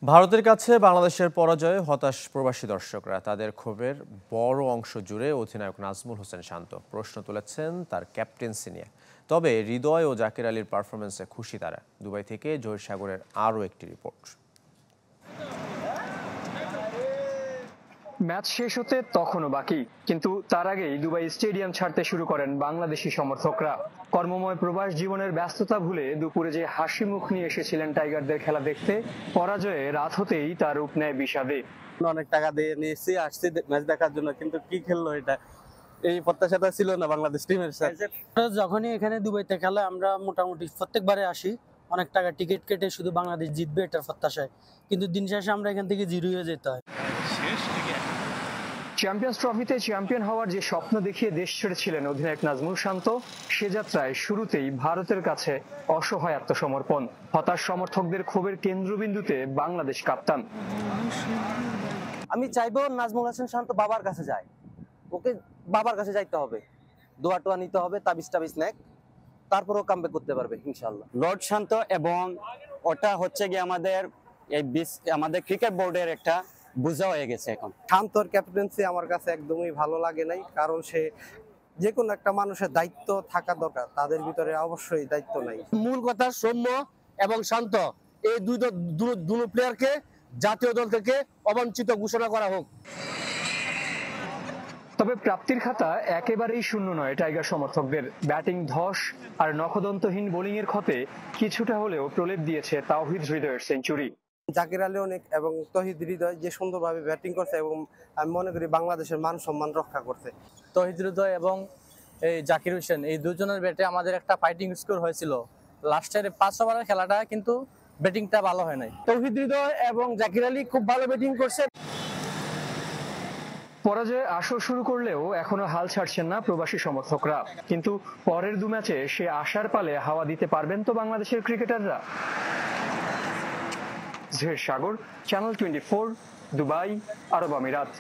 ভারতের কাছে বাংলাদেশের পরাজয়ে হতাশ প্রবাসী দর্শকরা। তাদের ক্ষোভের বড় অংশ জুড়ে অধিনায়ক নাজমুল হোসেন শান্ত। প্রশ্ন তুলেছেন তার ক্যাপ্টেন্সি নিয়ে। তবে হৃদয় ও জাকির আলীর পারফরমেন্সে খুশি তারা। দুবাই থেকে জহির সাগরের আরও একটি রিপোর্ট। ম্যাচ শেষ হতে তখনও বাকি, কিন্তু তার আগেই দুবাই স্টেডিয়াম ছাড়তে শুরু করেন বাংলাদেশি সমর্থকরা। কর্মময় প্রবাস জীবনের ব্যস্ততা ভুলে দুপুরে যে হাসি মুখ নিয়ে এসেছিলেন টাইগারদের খেলা দেখতে, পরাজয়ে রাত হতেই তার রূপ নেয় বিষাদে। অনেক টাকা দিয়ে নিয়েছি, আসছি ম্যাচ দেখার জন্য, কিন্তু কি খেললো এটা, এই প্রত্যাশাটা ছিল না বাংলাদেশ টিমের সাথে। যখনই এখানে দুবাইতে খেলা আমরা মোটামুটি প্রত্যেকবারে আসি, অনেক টাকা টিকিট কেটে শুধু বাংলাদেশ জিতবে এটার প্রত্যাশায়, কিন্তু দিন শেষে আমরা এখান থেকে জিরো হয়ে যেতে হয়। চ্যাম্পিয়ন্স ট্রফিতে চ্যাম্পিয়ন হওয়ার যে স্বপ্ন দেখিয়ে দেশ ছেড়েছিলেন অধিনায়ক নাজমুল শান্ত, সে যাত্রায় শুরুতেই ভারতের কাছে অসহায় আত্মসমর্পণ। হতাশ সমর্থকদের ক্ষোভের কেন্দ্রবিন্দুতে বাংলাদেশ কাপ্তান। আমি চাইবো নাজমুল হোসেন শান্ত বাবার কাছে যায়, ওকে বাবার কাছে যাইতে হবে, দোয়া টোয়া নিতে হবে, তাবিজ টাবিজ নেক, তারপরও কামব্যাক করতে পারবে ইনশাআল্লাহ। লর্ড শান্ত, এবং ওটা হচ্ছে গিয়ে আমাদের ক্রিকেট বোর্ডের একটা বোঝা হয়ে গেছে এখন। শান্তর ক্যাপ্টেন্সি আমার কাছে একদমই ভালো লাগে নাই, কারণ সে যে কোনো একটা মানুষের দায়িত্ব থাকা দরকার, তাদের ভিতরে অবশ্যই দায়িত্ব নাই। মূল কথা সৌম্য এবং শান্ত, এই দুই প্লেয়ারকে জাতীয় দল থেকে অবাঞ্ছিত ঘোষণা করা হোক। তবে প্রাপ্তির খাতা একেবারেই শূন্য নয় টাইগার সমর্থকদের। ব্যাটিং ধস আর নখদন্তহীন বোলিং এর ক্ষতে কিছুটা হলেও প্রলেপ দিয়েছে তাওহিদ হৃদয়ের সেঞ্চুরি। জাকির আলী অনেক এবং তহিদ হৃদয় যে সুন্দরভাবে ব্যাটিং করছে, এবং আমি মনে করি বাংলাদেশের মান সম্মান রক্ষা করছে। তহিদ হৃদয় এবং এই জাকির হোসেন, এই দুজনের ব্যাটে আমাদের একটা ফাইটিং স্কোর হয়েছিল লাস্টের 5 ওভারের খেলাটা, কিন্তু ব্যাটিংটা ভালো হয় নাই। তৌহিদ হৃদয় এবং জাকির আলী খুব ভালো ব্যাটিং করছে। পরাজয়ে আসর শুরু করলেও এখনো হাল ছাড়ছেন না প্রবাসী সমর্থকরা, কিন্তু পরের 2 ম্যাচে সে আশার পালে হাওয়া দিতে পারবেন তো বাংলাদেশের ক্রিকেটাররা। জহির সাগর, চ্যানেল 24, দুবাই, আরব আমিরাত।